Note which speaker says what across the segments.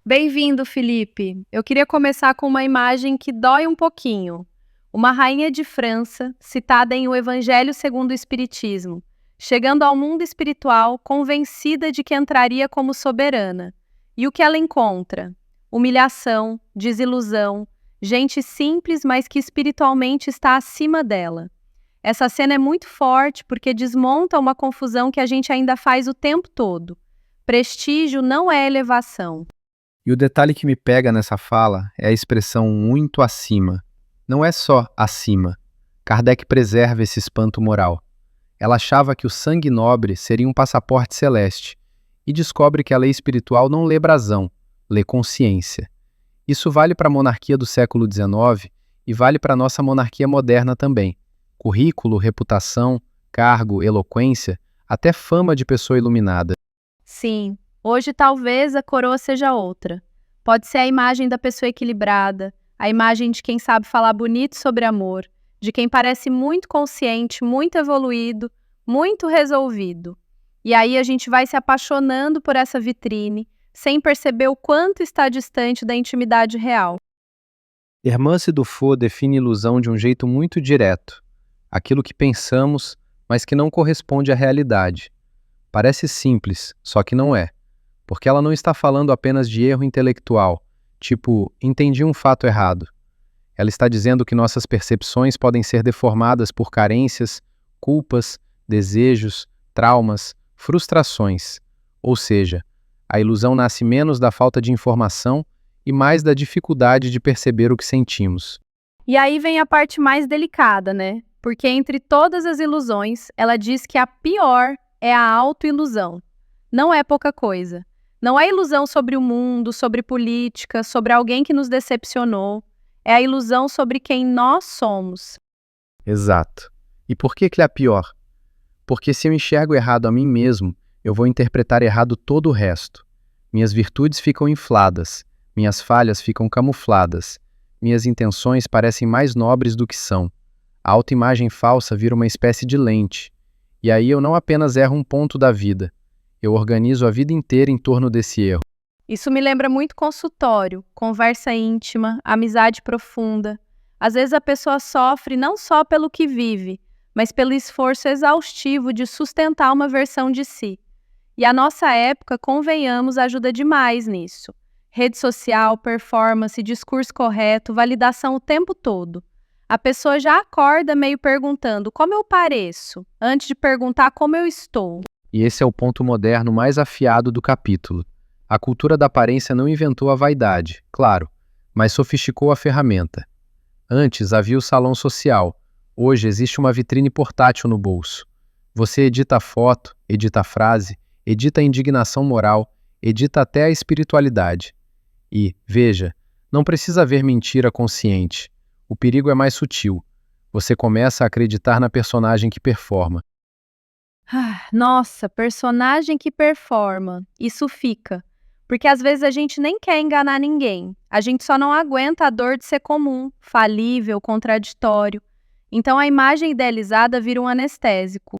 Speaker 1: Bem-vindo, Felipe. Eu queria começar com uma imagem que dói um pouquinho. Uma rainha de França, citada em O Evangelho segundo o Espiritismo, chegando ao mundo espiritual convencida de que entraria como soberana. E o que ela encontra? Humilhação, desilusão, gente simples, mas que espiritualmente está acima dela. Essa cena é muito forte porque desmonta uma confusão que a gente ainda faz o tempo todo. Prestígio não é elevação.
Speaker 2: E o detalhe que me pega nessa fala é a expressão muito acima. Não é só acima. Kardec preserva esse espanto moral. Ela achava que o sangue nobre seria um passaporte celeste e descobre que a lei espiritual não lê brasão, lê consciência. Isso vale para a monarquia do século XIX e vale para a nossa monarquia moderna também. Currículo, reputação, cargo, eloquência, até fama de pessoa iluminada.
Speaker 1: Sim, hoje talvez a coroa seja outra. Pode ser a imagem da pessoa equilibrada, a imagem de quem sabe falar bonito sobre amor, de quem parece muito consciente, muito evoluído, muito resolvido. E aí a gente vai se apaixonando por essa vitrine, sem perceber o quanto está distante da intimidade real.
Speaker 2: Hermance Dufour define ilusão de um jeito muito direto. Aquilo que pensamos, mas que não corresponde à realidade. Parece simples, só que não é. Porque ela não está falando apenas de erro intelectual, tipo, entendi um fato errado. Ela está dizendo que nossas percepções podem ser deformadas por carências, culpas, desejos, traumas, frustrações. Ou seja, a ilusão nasce menos da falta de informação e mais da dificuldade de perceber o que sentimos.
Speaker 1: E aí vem a parte mais delicada, né? Porque entre todas as ilusões, ela diz que a pior é a autoilusão. Não é pouca coisa. Não é ilusão sobre o mundo, sobre política, sobre alguém que nos decepcionou. É a ilusão sobre quem nós somos.
Speaker 2: Exato. E por que é a pior? Porque se eu enxergo errado a mim mesmo, eu vou interpretar errado todo o resto. Minhas virtudes ficam infladas, minhas falhas ficam camufladas, minhas intenções parecem mais nobres do que são. A autoimagem falsa vira uma espécie de lente. E aí eu não apenas erro um ponto da vida, eu organizo a vida inteira em torno desse erro.
Speaker 1: Isso me lembra muito consultório, conversa íntima, amizade profunda. Às vezes a pessoa sofre não só pelo que vive, mas pelo esforço exaustivo de sustentar uma versão de si. E a nossa época, convenhamos, ajuda demais nisso. Rede social, performance, discurso correto, validação o tempo todo. A pessoa já acorda meio perguntando como eu pareço, antes de perguntar como eu estou.
Speaker 2: E esse é o ponto moderno mais afiado do capítulo. A cultura da aparência não inventou a vaidade, claro, mas sofisticou a ferramenta. Antes havia o salão social, hoje existe uma vitrine portátil no bolso. Você edita a foto, edita a frase, edita a indignação moral, edita até a espiritualidade. E, veja, não precisa haver mentira consciente. O perigo é mais sutil. Você começa a acreditar na personagem que performa.
Speaker 1: Nossa, personagem que performa. Isso fica. Porque às vezes a gente nem quer enganar ninguém. A gente só não aguenta a dor de ser comum, falível, contraditório. Então a imagem idealizada vira um anestésico.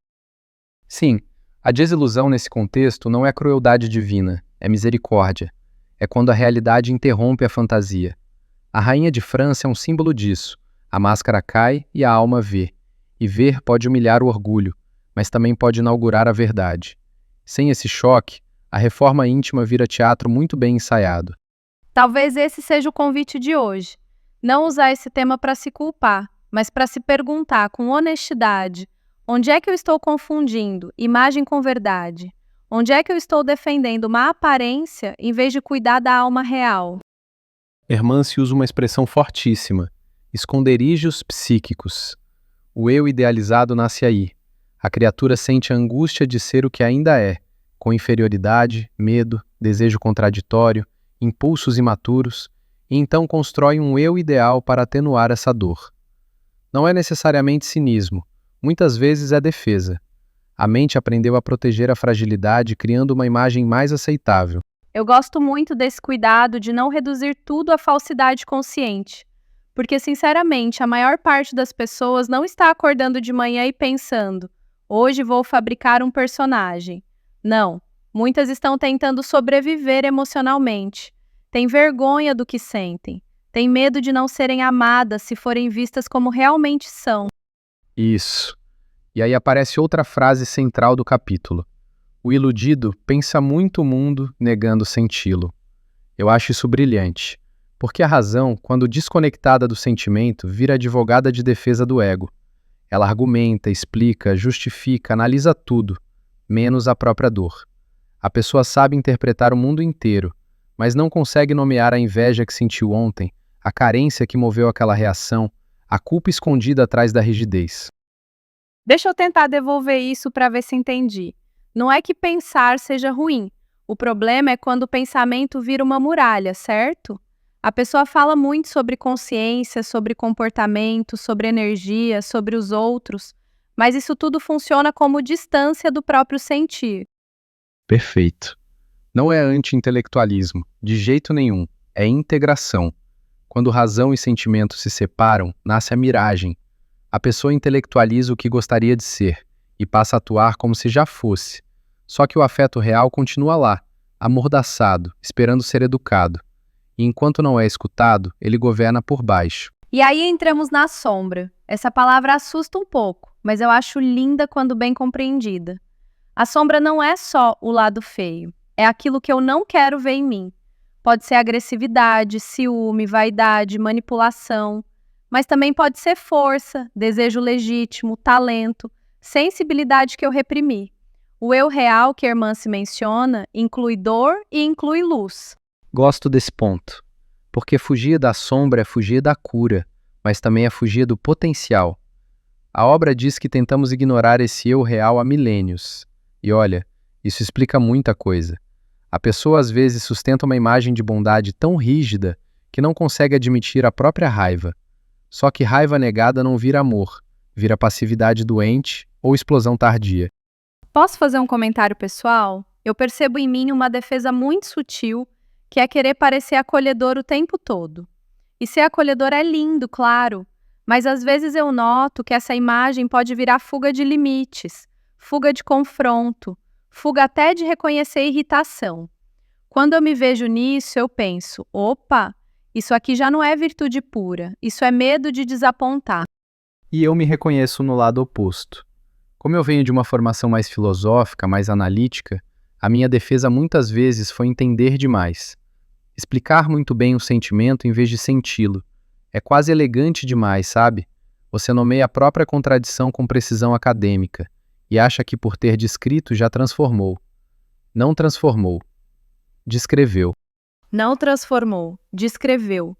Speaker 2: Sim, a desilusão nesse contexto não é crueldade divina, é misericórdia. É quando a realidade interrompe a fantasia. A rainha de França é um símbolo disso. A máscara cai e a alma vê. E ver pode humilhar o orgulho, mas também pode inaugurar a verdade. Sem esse choque, a reforma íntima vira teatro muito bem ensaiado.
Speaker 1: Talvez esse seja o convite de hoje. Não usar esse tema para se culpar, mas para se perguntar com honestidade: onde é que eu estou confundindo imagem com verdade? Onde é que eu estou defendendo uma aparência em vez de cuidar da alma real?
Speaker 2: Hermance usa uma expressão fortíssima: esconderijos psíquicos. O eu idealizado nasce aí. A criatura sente a angústia de ser o que ainda é, com inferioridade, medo, desejo contraditório, impulsos imaturos, e então constrói um eu ideal para atenuar essa dor. Não é necessariamente cinismo, muitas vezes é defesa. A mente aprendeu a proteger a fragilidade, criando uma imagem mais aceitável.
Speaker 1: Eu gosto muito desse cuidado de não reduzir tudo à falsidade consciente. Porque, sinceramente, a maior parte das pessoas não está acordando de manhã e pensando: hoje vou fabricar um personagem. Não, muitas estão tentando sobreviver emocionalmente. Têm vergonha do que sentem. Têm medo de não serem amadas se forem vistas como realmente são.
Speaker 2: Isso. E aí aparece outra frase central do capítulo. O iludido pensa muito o mundo, negando senti-lo. Eu acho isso brilhante, porque a razão, quando desconectada do sentimento, vira advogada de defesa do ego. Ela argumenta, explica, justifica, analisa tudo, menos a própria dor. A pessoa sabe interpretar o mundo inteiro, mas não consegue nomear a inveja que sentiu ontem, a carência que moveu aquela reação, a culpa escondida atrás da rigidez.
Speaker 1: Deixa eu tentar devolver isso para ver se entendi. Não é que pensar seja ruim. O problema é quando o pensamento vira uma muralha, certo? A pessoa fala muito sobre consciência, sobre comportamento, sobre energia, sobre os outros, mas isso tudo funciona como distância do próprio sentir.
Speaker 2: Perfeito. Não é anti-intelectualismo, de jeito nenhum. É integração. Quando razão e sentimento se separam, nasce a miragem. A pessoa intelectualiza o que gostaria de ser e passa a atuar como se já fosse. Só que o afeto real continua lá, amordaçado, esperando ser educado. E enquanto não é escutado, ele governa por baixo.
Speaker 1: E aí entramos na sombra. Essa palavra assusta um pouco, mas eu acho linda quando bem compreendida. A sombra não é só o lado feio, é aquilo que eu não quero ver em mim. Pode ser agressividade, ciúme, vaidade, manipulação, mas também pode ser força, desejo legítimo, talento, sensibilidade que eu reprimi. O eu real que a irmã se menciona inclui dor e inclui luz.
Speaker 2: Gosto desse ponto, porque fugir da sombra é fugir da cura, mas também é fugir do potencial. A obra diz que tentamos ignorar esse eu real há milênios. E olha, isso explica muita coisa. A pessoa às vezes sustenta uma imagem de bondade tão rígida que não consegue admitir a própria raiva. Só que raiva negada não vira amor, vira passividade doente ou explosão tardia.
Speaker 1: Posso fazer um comentário pessoal? Eu percebo em mim uma defesa muito sutil, que é querer parecer acolhedor o tempo todo. E ser acolhedor é lindo, claro, mas às vezes eu noto que essa imagem pode virar fuga de limites, fuga de confronto, fuga até de reconhecer irritação. Quando eu me vejo nisso, eu penso: opa, isso aqui já não é virtude pura, isso é medo de desapontar.
Speaker 2: E eu me reconheço no lado oposto. Como eu venho de uma formação mais filosófica, mais analítica, a minha defesa muitas vezes foi entender demais. Explicar muito bem o sentimento em vez de senti-lo. É quase elegante demais, sabe? Você nomeia a própria contradição com precisão acadêmica e acha que por ter descrito já transformou. Não transformou. Descreveu.
Speaker 1: Não transformou, descreveu.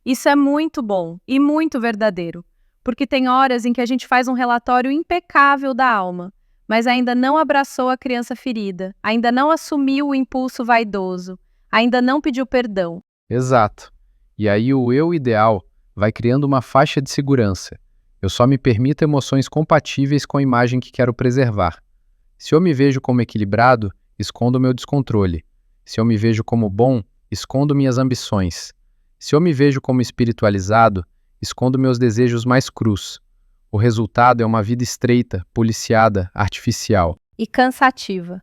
Speaker 1: Isso é muito bom e muito verdadeiro, porque tem horas em que a gente faz um relatório impecável da alma, mas ainda não abraçou a criança ferida, ainda não assumiu o impulso vaidoso, ainda não pediu perdão.
Speaker 2: Exato. E aí o eu ideal vai criando uma faixa de segurança. Eu só me permito emoções compatíveis com a imagem que quero preservar. Se eu me vejo como equilibrado, escondo meu descontrole. Se eu me vejo como bom, escondo minhas ambições. Se eu me vejo como espiritualizado, escondo meus desejos mais crus. O resultado é uma vida estreita, policiada, artificial.
Speaker 1: E cansativa.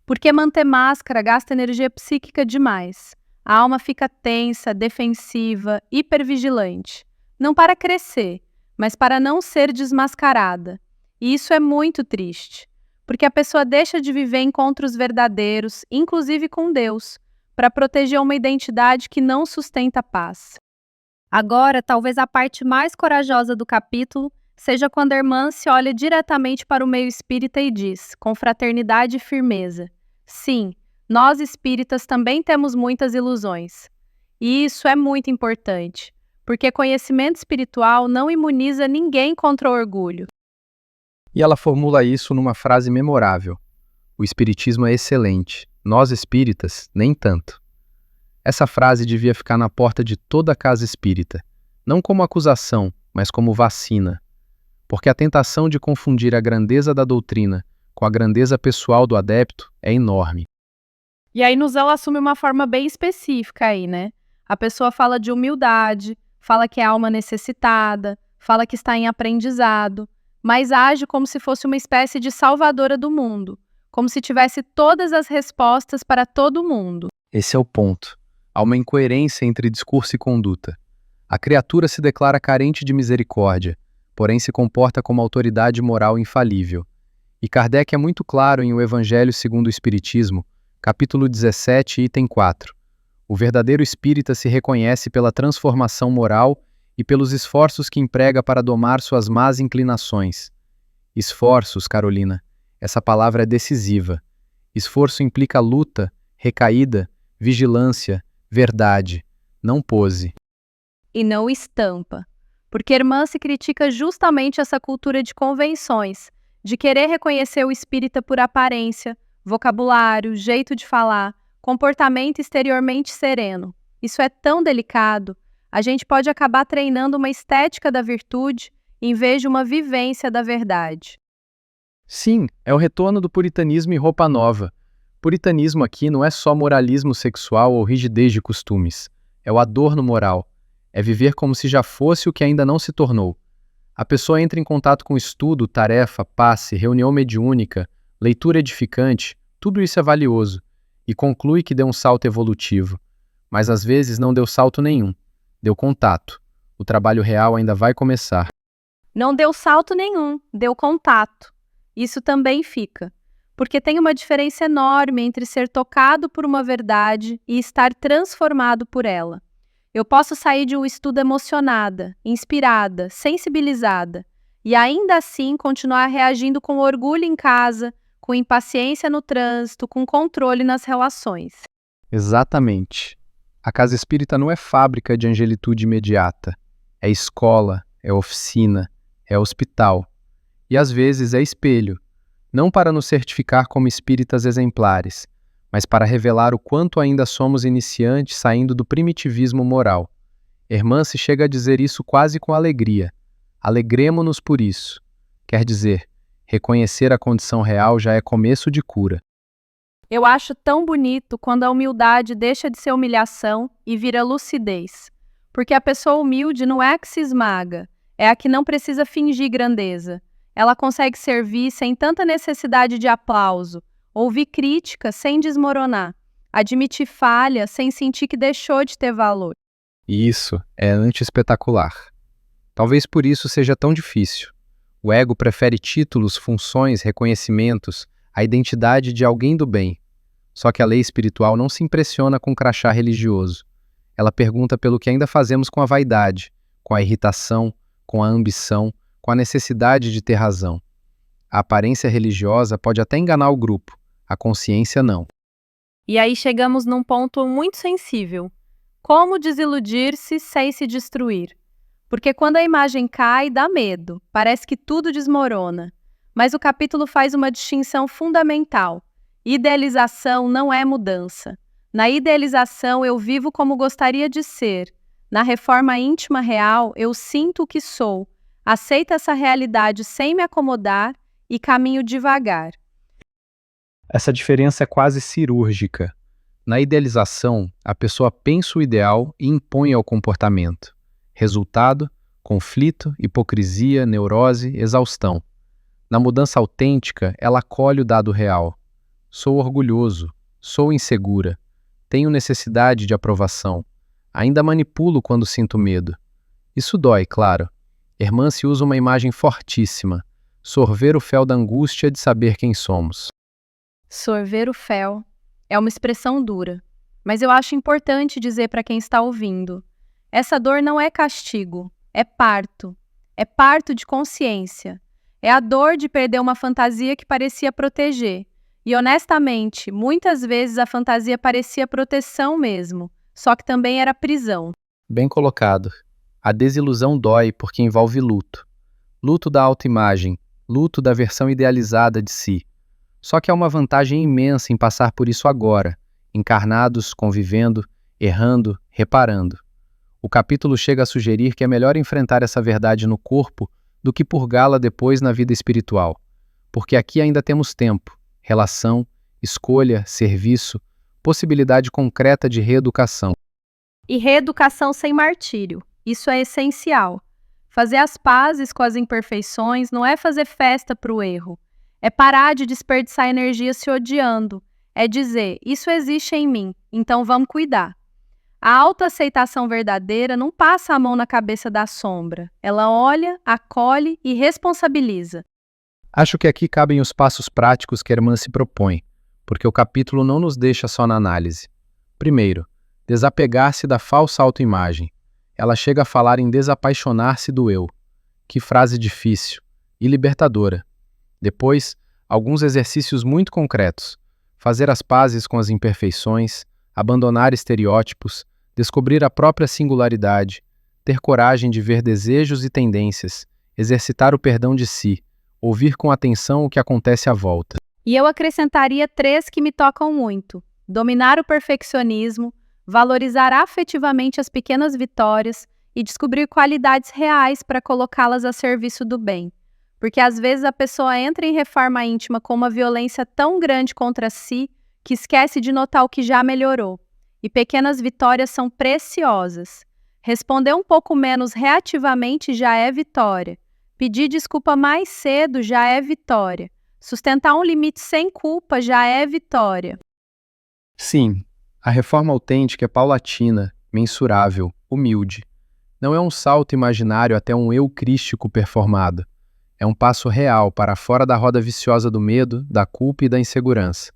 Speaker 1: Porque manter máscara gasta energia psíquica demais. A alma fica tensa, defensiva, hipervigilante. Não para crescer, mas para não ser desmascarada. E isso é muito triste, porque a pessoa deixa de viver encontros verdadeiros, inclusive com Deus, para proteger uma identidade que não sustenta paz. Agora, talvez a parte mais corajosa do capítulo seja quando a irmã se olha diretamente para o meio espírita e diz, com fraternidade e firmeza: sim, nós espíritas também temos muitas ilusões. E isso é muito importante, porque conhecimento espiritual não imuniza ninguém contra o orgulho.
Speaker 2: E ela formula isso numa frase memorável. O espiritismo é excelente, nós espíritas, nem tanto. Essa frase devia ficar na porta de toda casa espírita, não como acusação, mas como vacina. Porque a tentação de confundir a grandeza da doutrina com a grandeza pessoal do adepto, é enorme.
Speaker 1: E aí no Zelo assume uma forma bem específica aí, né? A pessoa fala de humildade, fala que é alma necessitada, fala que está em aprendizado, mas age como se fosse uma espécie de salvadora do mundo, como se tivesse todas as respostas para todo mundo.
Speaker 2: Esse é o ponto. Há uma incoerência entre discurso e conduta. A criatura se declara carente de misericórdia, porém se comporta como autoridade moral infalível. E Kardec é muito claro em O Evangelho segundo o Espiritismo, capítulo 17, item 4. O verdadeiro espírita se reconhece pela transformação moral e pelos esforços que emprega para domar suas más inclinações. Esforços, Carolina. Essa palavra é decisiva. Esforço implica luta, recaída, vigilância, verdade, não pose.
Speaker 1: E não estampa. Porque Hermance critica justamente essa cultura de convenções, de querer reconhecer o espírita por aparência, vocabulário, jeito de falar, comportamento exteriormente sereno. Isso é tão delicado, a gente pode acabar treinando uma estética da virtude em vez de uma vivência da verdade.
Speaker 2: Sim, é o retorno do puritanismo e roupa nova. Puritanismo aqui não é só moralismo sexual ou rigidez de costumes. É o adorno moral. É viver como se já fosse o que ainda não se tornou. A pessoa entra em contato com estudo, tarefa, passe, reunião mediúnica, leitura edificante, tudo isso é valioso, e conclui que deu um salto evolutivo. Mas às vezes não deu salto nenhum. Deu contato. O trabalho real ainda vai começar.
Speaker 1: Não deu salto nenhum, deu contato. Isso também fica. Porque tem uma diferença enorme entre ser tocado por uma verdade e estar transformado por ela. Eu posso sair de um estudo emocionada, inspirada, sensibilizada, e ainda assim continuar reagindo com orgulho em casa, com impaciência no trânsito, com controle nas relações.
Speaker 2: Exatamente. A casa espírita não é fábrica de angelitude imediata. É escola, é oficina, é hospital. E às vezes é espelho, não para nos certificar como espíritas exemplares, mas para revelar o quanto ainda somos iniciantes saindo do primitivismo moral. Hermance chega a dizer isso quase com alegria. Alegremo-nos por isso. Quer dizer, reconhecer a condição real já é começo de cura.
Speaker 1: Eu acho tão bonito quando a humildade deixa de ser humilhação e vira lucidez. Porque a pessoa humilde não é a que se esmaga, é a que não precisa fingir grandeza. Ela consegue servir sem tanta necessidade de aplauso, ouvir crítica sem desmoronar, admitir falha sem sentir que deixou de ter valor.
Speaker 2: E isso é anti-espetacular. Talvez por isso seja tão difícil. O ego prefere títulos, funções, reconhecimentos, a identidade de alguém do bem. Só que a lei espiritual não se impressiona com o crachá religioso. Ela pergunta pelo que ainda fazemos com a vaidade, com a irritação, com a ambição, com a necessidade de ter razão. A aparência religiosa pode até enganar o grupo, a consciência não.
Speaker 1: E aí chegamos num ponto muito sensível. Como desiludir-se sem se destruir? Porque quando a imagem cai, dá medo, parece que tudo desmorona. Mas o capítulo faz uma distinção fundamental. Idealização não é mudança. Na idealização eu vivo como gostaria de ser. Na reforma íntima real eu sinto o que sou. Aceito essa realidade sem me acomodar e caminho devagar.
Speaker 2: Essa diferença é quase cirúrgica. Na idealização, a pessoa pensa o ideal e impõe ao comportamento. Resultado: conflito, hipocrisia, neurose, exaustão. Na mudança autêntica, ela acolhe o dado real. Sou orgulhoso, sou insegura, tenho necessidade de aprovação. Ainda manipulo quando sinto medo. Isso dói, claro. Hermance usa uma imagem fortíssima: sorver o fel da angústia de saber quem somos.
Speaker 1: Sorver o fel é uma expressão dura, mas eu acho importante dizer para quem está ouvindo. Essa dor não é castigo, é parto de consciência. É a dor de perder uma fantasia que parecia proteger. E honestamente, muitas vezes a fantasia parecia proteção mesmo, só que também era prisão.
Speaker 2: Bem colocado. A desilusão dói porque envolve luto. Luto da autoimagem, luto da versão idealizada de si. Só que há uma vantagem imensa em passar por isso agora, encarnados, convivendo, errando, reparando. O capítulo chega a sugerir que é melhor enfrentar essa verdade no corpo do que purgá-la depois na vida espiritual. porque aqui ainda temos tempo, relação, escolha, serviço, possibilidade concreta de reeducação.
Speaker 1: E reeducação sem martírio. Isso é essencial. Fazer as pazes com as imperfeições não é fazer festa para o erro. É parar de desperdiçar energia se odiando. É dizer, isso existe em mim, então vamos cuidar. A autoaceitação verdadeira não passa a mão na cabeça da sombra. Ela olha, acolhe e responsabiliza.
Speaker 2: Acho que aqui cabem os passos práticos que a irmã se propõe, porque o capítulo não nos deixa só na análise. Primeiro, desapegar-se da falsa autoimagem. Ela chega a falar em desapaixonar-se do eu. Que frase difícil e libertadora. Depois, alguns exercícios muito concretos. Fazer as pazes com as imperfeições, abandonar estereótipos, descobrir a própria singularidade, ter coragem de ver desejos e tendências, exercitar o perdão de si, ouvir com atenção o que acontece à volta.
Speaker 1: E eu acrescentaria 3 que me tocam muito: dominar o perfeccionismo, valorizar afetivamente as pequenas vitórias e descobrir qualidades reais para colocá-las a serviço do bem. Porque às vezes a pessoa entra em reforma íntima com uma violência tão grande contra si que esquece de notar o que já melhorou. E pequenas vitórias são preciosas. Responder um pouco menos reativamente já é vitória. Pedir desculpa mais cedo já é vitória. Sustentar um limite sem culpa já é vitória.
Speaker 2: Sim, a reforma autêntica é paulatina, mensurável, humilde. Não é um salto imaginário até um eu crístico performado. É um passo real para fora da roda viciosa do medo, da culpa e da insegurança.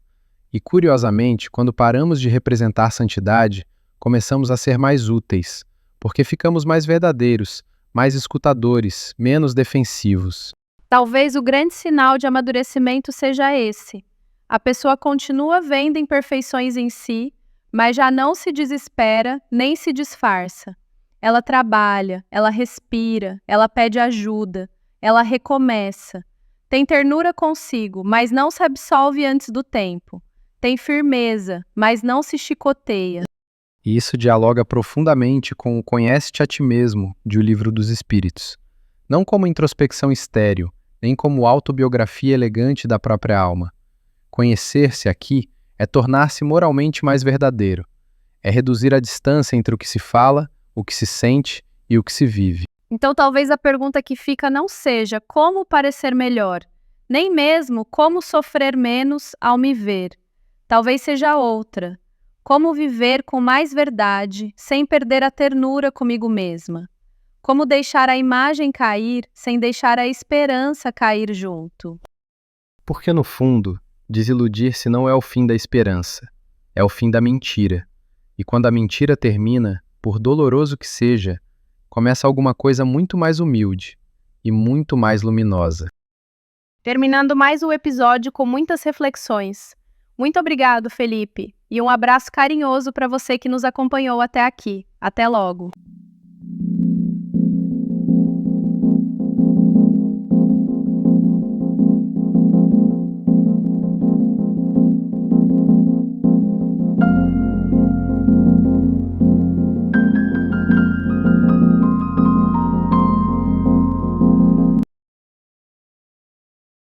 Speaker 2: E, curiosamente, quando paramos de representar santidade, começamos a ser mais úteis, porque ficamos mais verdadeiros, mais escutadores, menos defensivos.
Speaker 1: Talvez o grande sinal de amadurecimento seja esse. A pessoa continua vendo imperfeições em si, mas já não se desespera nem se disfarça. Ela trabalha, ela respira, ela pede ajuda, ela recomeça. Tem ternura consigo, mas não se absolve antes do tempo. Tem firmeza, mas não se chicoteia.
Speaker 2: E isso dialoga profundamente com o Conhece-te a ti mesmo, de O Livro dos Espíritos. Não como introspecção estéril, nem como autobiografia elegante da própria alma. Conhecer-se aqui é tornar-se moralmente mais verdadeiro. É reduzir a distância entre o que se fala, o que se sente e o que se vive.
Speaker 1: Então talvez a pergunta que fica não seja como parecer melhor, nem mesmo como sofrer menos ao me ver. Talvez seja outra: como viver com mais verdade, sem perder a ternura comigo mesma. Como deixar a imagem cair, sem deixar a esperança cair junto.
Speaker 2: Porque, no fundo, desiludir-se não é o fim da esperança, é o fim da mentira. E quando a mentira termina, por doloroso que seja, começa alguma coisa muito mais humilde e muito mais luminosa.
Speaker 1: Terminando mais um episódio com muitas reflexões. Muito obrigado, Felipe, e um abraço carinhoso para você que nos acompanhou até aqui. Até logo!